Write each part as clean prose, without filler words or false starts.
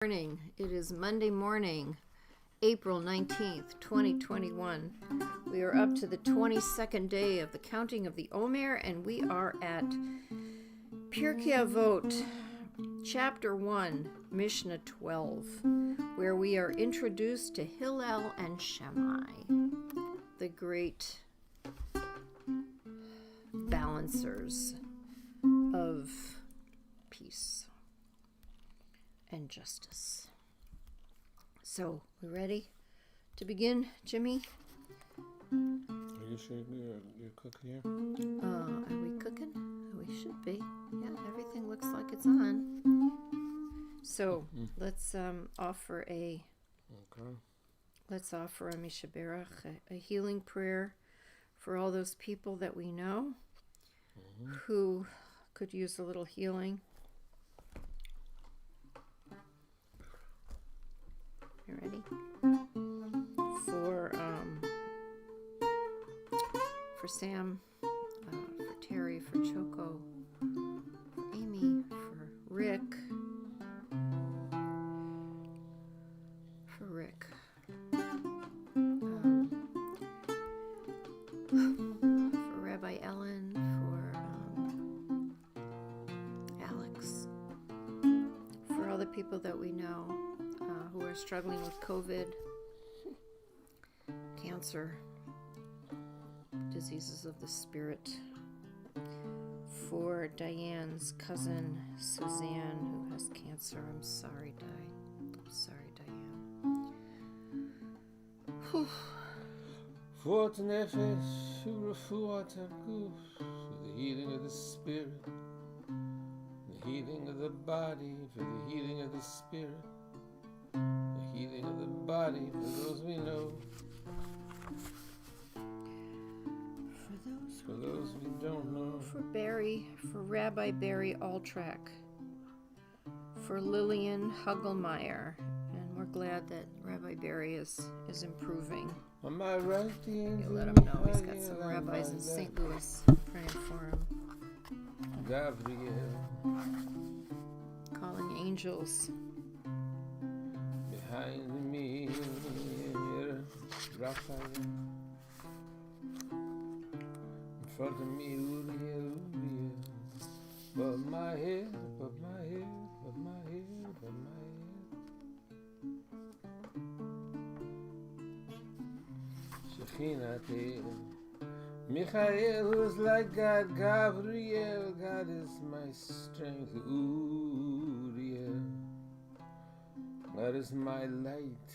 Morning. It is Monday morning, April 19th, 2021. We are up to the 22nd day of the counting of the Omer, and we are at Pirkei Avot, chapter 1, Mishnah 12, where we are introduced to Hillel and Shammai, the great balancers of peace and justice. So, we ready to begin, Jimmy? Are you sure you're cooking here? Are we cooking? We should be. Yeah, everything looks like it's on. So, let's offer a Mishaberach, a healing prayer for all those people that we know who could use a little healing. You ready? For Sam, for Terry, for Choco, for Amy, for Rick, for Rabbi Ellen, for Alex, for all the people that we know who are struggling with COVID, cancer, diseases of the spirit, for Diane's cousin Suzanne who has cancer. I'm sorry, Diane. For the nefesh, u'refuat ha'guf, for the healing of the spirit, the healing of the body, for the healing of the spirit, the healing of the body, for those we know, for those we don't know, for Barry, for Rabbi Barry Altrack, for Lillian Hugelmeyer, and we're glad that Rabbi Barry is improving. Am I right? You let him know he's got some rabbis in St. Louis praying for him. Gabriel, calling angels. Behind me, Raphael. In front of me, Uriel. Above my head, above my head, above my head, above my head. Shekhinah, Michael, who's like God. Gabriel, God is my strength. Uriel, God is my light.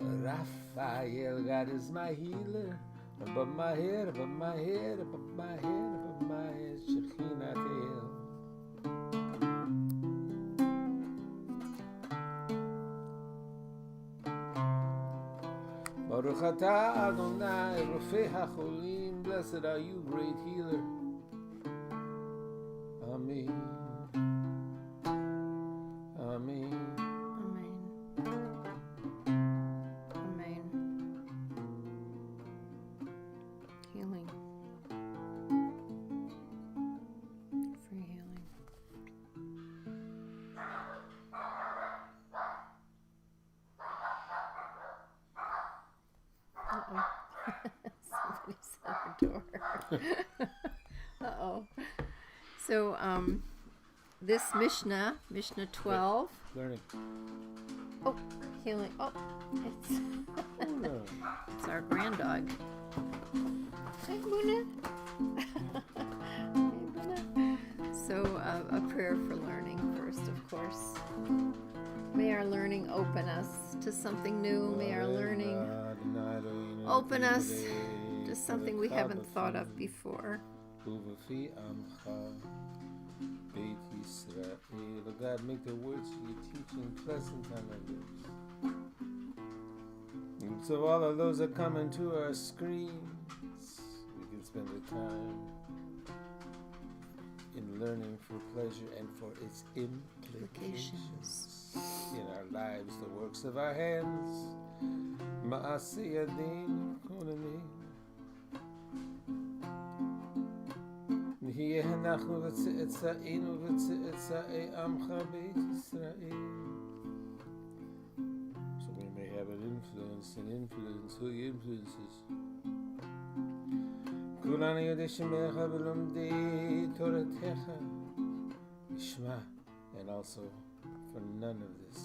Raphael, God is my healer. Above my head, above my head, above my head, above my head. Shekhinah. Baruch atah Adonai, Rofei HaCholim. Blessed are you, great healer. Amen. Amen. Amen. Healing. Free healing. Uh-oh. Somebody's at our door. Uh-oh. So, this Mishnah 12. Learning. Oh, healing. Oh, it's our grand dog. Hey, Luna. So, a prayer for learning first, of course. May our learning open us to something new. May our learning open us to something we haven't thought of before. God, make the words you're teaching pleasant on our lips. And so all of those that come into our screens, we can spend the time in learning for pleasure and for its implications in our lives, the works of our hands. Ma'aseh yadaynu konanim. יהיה אנחנו וצאצאינו וצאצאי עמך בית ישראל. So we may have an influence and influence who he influences. כולנו יודעים שמך ולומדי תורתך ישמע, and also for none of this,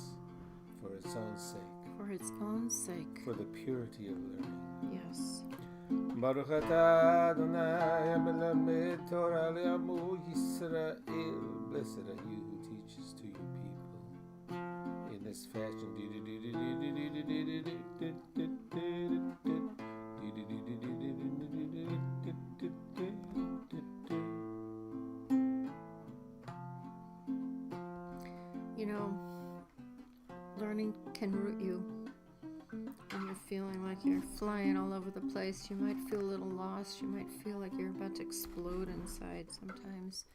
for its own sake. For its own sake. For the purity of learning. Yes. Baruch atah Adonai melamed Torah le'amu Yisrael. Blessed are you who teaches to your people in this fashion. You know, learning can root you. When you're feeling like you're flying all over the place, you might feel a little lost. You might feel like you're about to explode inside sometimes.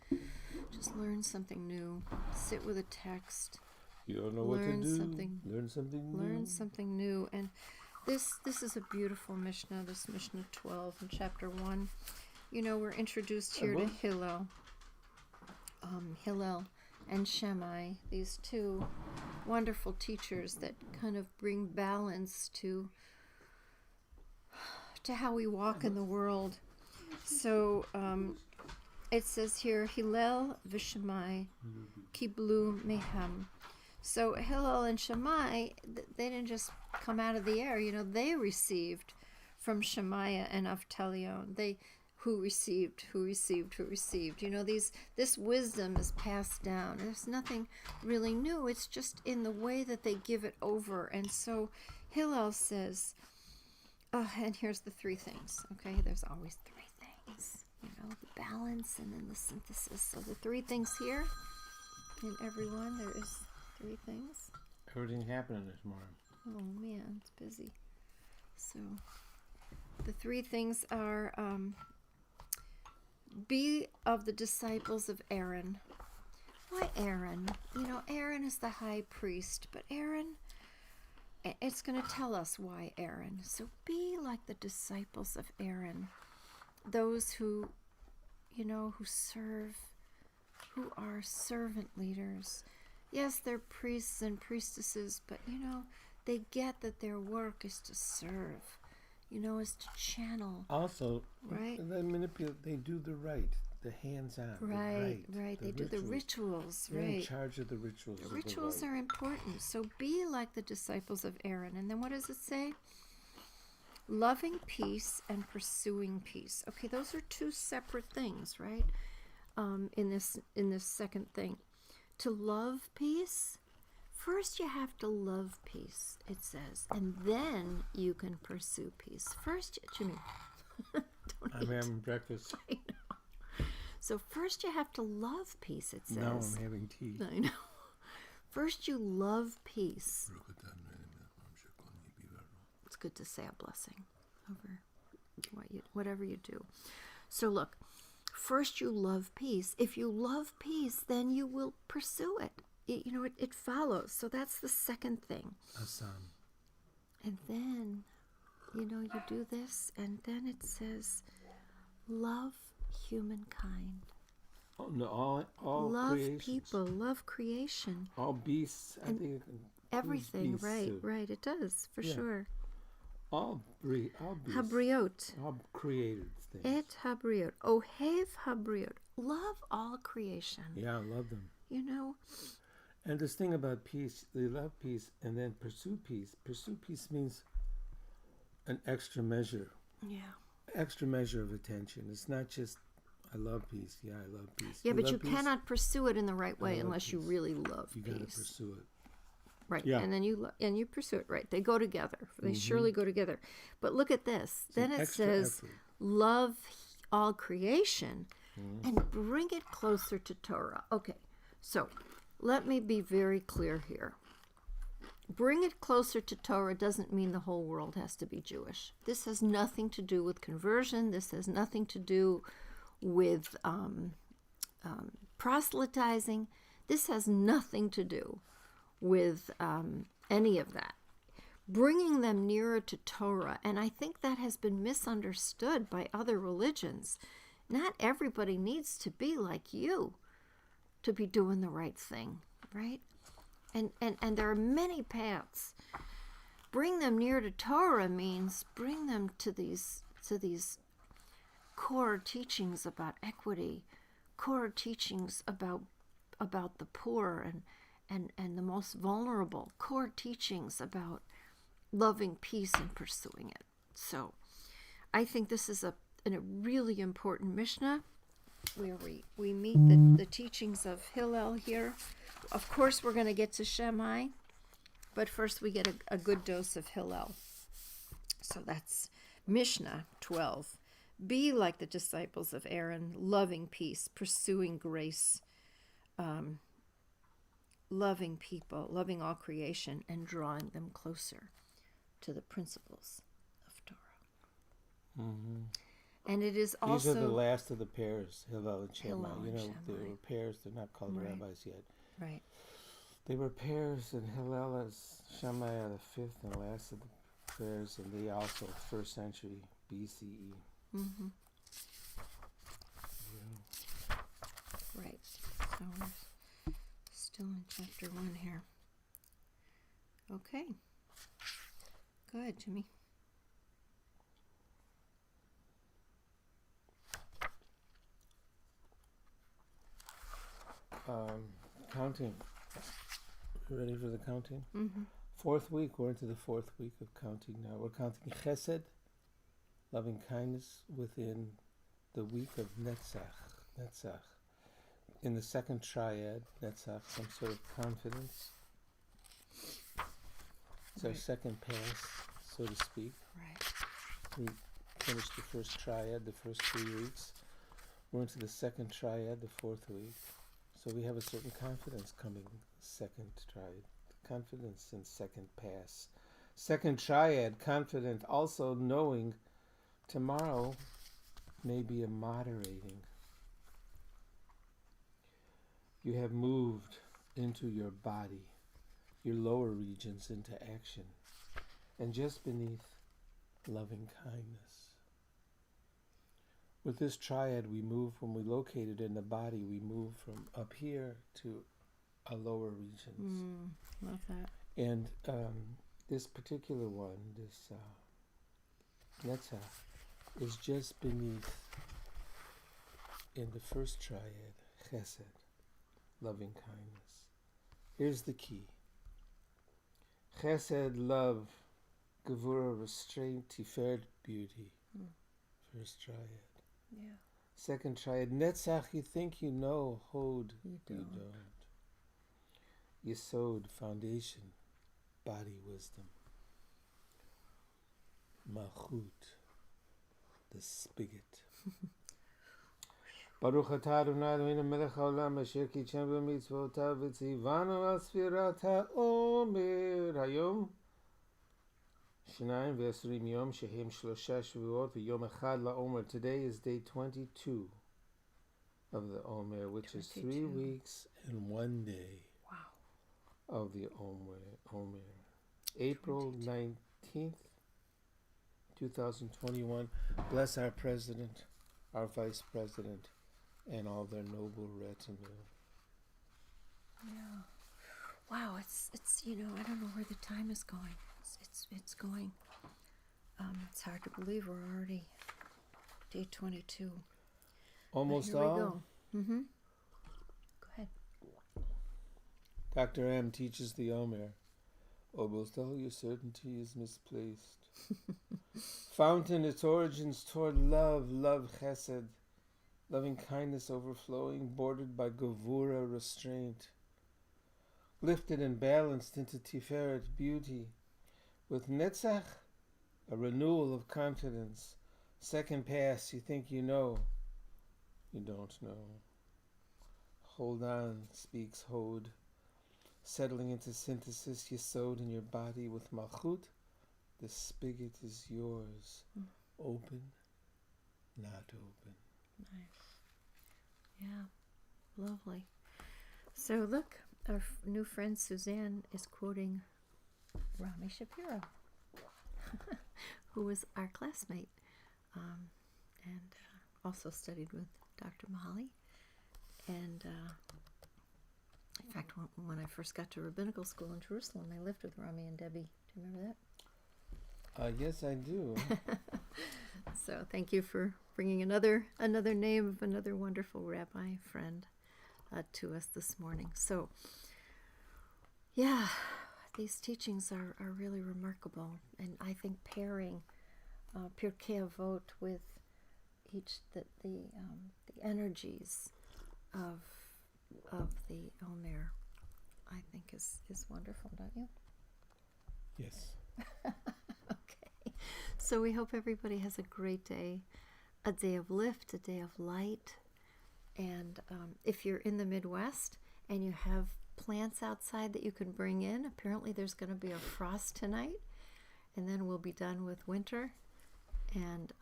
Just learn something new. Sit with a text. You don't know what to do. Learn something new. And this is a beautiful Mishnah, this Mishnah 12 in chapter 1. You know, we're introduced here to Hillel. Hillel and Shammai, these two wonderful teachers that kind of bring balance to how we walk in the world. So it says here, Hillel v'Shammai kiblu mehem. So Hillel and Shammai, they didn't just come out of the air. You know, they received from Shemaiah and Avtalion. Who received. You know, this wisdom is passed down. There's nothing really new. It's just in the way that they give it over. And so Hillel says, and here's the three things. Okay, there's always three things. You know, the balance and then the synthesis. So the three things here in everyone, there is three things. Everything happening this morning. Oh man, it's busy. So the three things are be of the disciples of Aaron. Why Aaron? You know, Aaron is the high priest, but Aaron, it's going to tell us why Aaron. So be like the disciples of Aaron, those who, you know, who serve, who are servant leaders. Yes, they're priests and priestesses, but, you know, they get that their work is to serve. You know, is to channel. Also, right? They manipulate. They do the hands-on. Right. They do the rituals. They're right. in charge of the rituals. The rituals are important. So be like the disciples of Aaron. And then what does it say? Loving peace and pursuing peace. Okay, those are two separate things, right? In this second thing, to love peace. First, you have to love peace, it says, and then you can pursue peace. First, Jimmy, I'm having breakfast. I know. So first you have to love peace, it says. Now I'm having tea. I know. First you love peace. It's good to say a blessing over whatever you do. So look, first you love peace. If you love peace, then you will pursue it. It follows. So that's the second thing. Assam. And then, you do this, and then it says, love humankind. Oh, no, all love creations. People, love creation. All beasts. I think everything, beasts right, too. right. It does, for sure. All beasts. Habriot. All created things. Et habriot. Ohev habriot. Love all creation. Yeah, I love them. And this thing about peace, they love peace and then pursue peace. Pursue peace means an extra measure. Yeah. Extra measure of attention. It's not just, I love peace. Yeah, I love peace. Yeah, but you cannot pursue it in the right way unless you really love peace. You got to pursue it. Right. Yeah. And then you pursue it. Right. They go together. They surely go together. But look at this. Then it says, love all creation and bring it closer to Torah. Okay. So let me be very clear here. Bring it closer to Torah doesn't mean the whole world has to be Jewish. This has nothing to do with conversion. This has nothing to do with proselytizing. This has nothing to do with any of that. Bringing them nearer to Torah, and I think that has been misunderstood by other religions, Not everybody needs to be like you to be doing the right thing, right? And there are many paths. Bring them near to Torah means bring them to these core teachings about equity, core teachings about the poor and the most vulnerable, core teachings about loving peace and pursuing it. So I think this is a really important Mishnah where we meet the teachings of Hillel here. Of course, we're going to get to Shammai, but first we get a good dose of Hillel. So that's Mishnah 12. Be like the disciples of Aaron, loving peace, pursuing grace, loving people, loving all creation, and drawing them closer to the principles of Torah. Mm-hmm. And it is also... These are the last of the pairs, Hillel and Shammai. Hillel and Shammai. They were pairs. They're not called Right. rabbis yet. Right. They were pairs, and Hillel and Shammai are the fifth and last of the pairs, and they also 1st century BCE. Mm-hmm. Yeah. Right. So we're still in chapter 1 here. Okay. Go ahead, Jimmy. Counting. You ready for the counting? Mm-hmm. 4th week. We're into the 4th week of counting now. We're counting Chesed, loving kindness, within the week of Netzach. In the 2nd triad, Netzach, some sort of confidence. It's our Right. 2nd pass, so to speak. Right. We finished the 1st triad, the first 3 weeks. We're into the 2nd triad, the 4th week. So we have a certain confidence coming, 2nd triad. Confidence in 2nd pass. 2nd triad, confident, also knowing tomorrow may be a moderating. You have moved into your body, your lower regions into action, and just beneath, loving kindness. With this triad, we move, when we locate it in the body, we move from up here to our lower regions. Love that. And this particular one, this Netzach, is just beneath, in the 1st triad, Chesed, loving kindness. Here's the key. Chesed, love, Gevurah, restraint, Tiferet, beauty. 1st triad. Yeah. 2nd triad, Netzach, you think you know, Hod, You you don't. Yesod, foundation, body wisdom. Malchut, the spigot. Baruch atah Adonai Eloheinu melech haolam asher kitchem b'mitzvotav v'tzivanu al sfirat ha'omer hayom 22 yom shehem 3 shvuot v'yom echad la'omer. Today is day 22 of the Omer, which is 3 22. weeks and 1 day. Wow. Of the Omer. April 19th, 2021. Bless our president, our vice president, and all their noble retinue. Yeah. Wow, it's I don't know where the time is going. It's going. It's hard to believe we're already day 22. Almost But here all. we go. Mm-hmm. Go ahead. Dr. M teaches the Omer. Almost all your certainty is misplaced. Fountain, its origins toward love, chesed, loving kindness overflowing, bordered by gevurah, restraint, lifted and balanced into tiferet, beauty, with netzach, a renewal of confidence. 2nd pass, you think you know, you don't know. Hold on, speaks Hod, settling into synthesis, yesod in your body with malchut. The spigot is yours. Open, not open. Nice. Yeah. Lovely. So look, our new friend Suzanne is quoting Rami Shapiro, who was our classmate. And also studied with Dr. Mahali. And in fact, when I first got to rabbinical school in Jerusalem, I lived with Rami and Debbie. Do you remember that? Yes, I do. So thank you for bringing another name of another wonderful rabbi friend to us this morning. So, yeah, these teachings are really remarkable. And I think pairing pirkei avot with each the energies of the omer, I think is wonderful, don't you? Yes. Okay. So we hope everybody has a great day, a day of lift, a day of light. And if you're in the Midwest and you have plants outside that you can bring in, apparently there's going to be a frost tonight, and then we'll be done with winter, and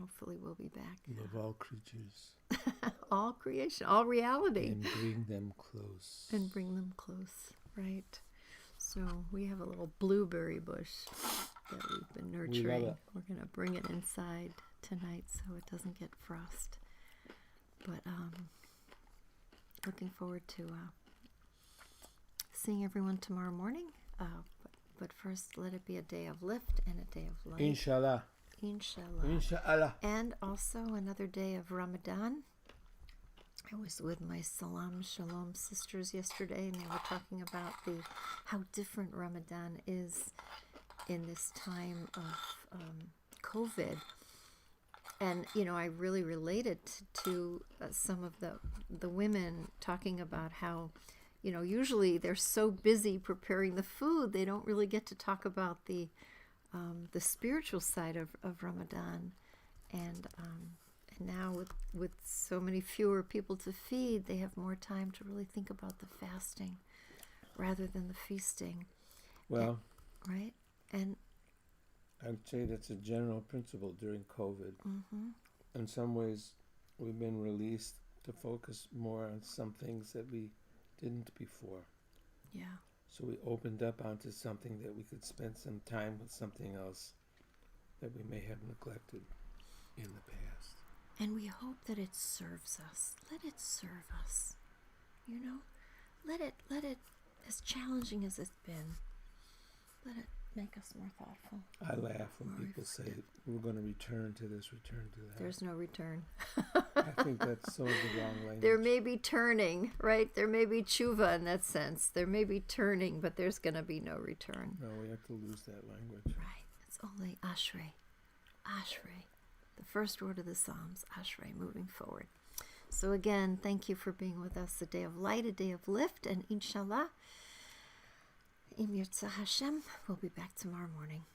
hopefully we'll be back. Love all creatures. All creation, all reality. And bring them close. And bring them close, right. So we have a little blueberry bush that we've been nurturing. We're going to bring it inside tonight so it doesn't get frost. But looking forward to seeing everyone tomorrow morning. But first, let it be a day of lift and a day of light. Inshallah. Inshallah. Inshallah. And also another day of Ramadan. I was with my Salam Shalom sisters yesterday, and they were talking about how different Ramadan is in this time of COVID. And, I really related to some of the women talking about how, usually they're so busy preparing the food, they don't really get to talk about the spiritual side of Ramadan. And now with so many fewer people to feed, they have more time to really think about the fasting rather than the feasting. Well, right? And I'd say that's a general principle during COVID. Mm-hmm. In some ways, we've been released to focus more on some things that we didn't before. Yeah. So we opened up onto something that we could spend some time with something else that we may have neglected in the past. And we hope that it serves us. Let it serve us. Let it, as challenging as it's been, let it make us more thoughtful. I laugh when people say, we're going to return to this, return to that. There's no return. I think that's so the wrong language. There may be turning, right? There may be tshuva in that sense. There may be turning, but there's going to be no return. No, we have to lose that language. Right. It's only ashrei. Ashrei. The first word of the Psalms, ashrei, moving forward. So again, thank you for being with us. A day of light, a day of lift, and inshallah, Im Yirtzeh Hashem, we'll be back tomorrow morning.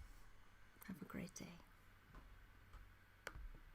Have a great day.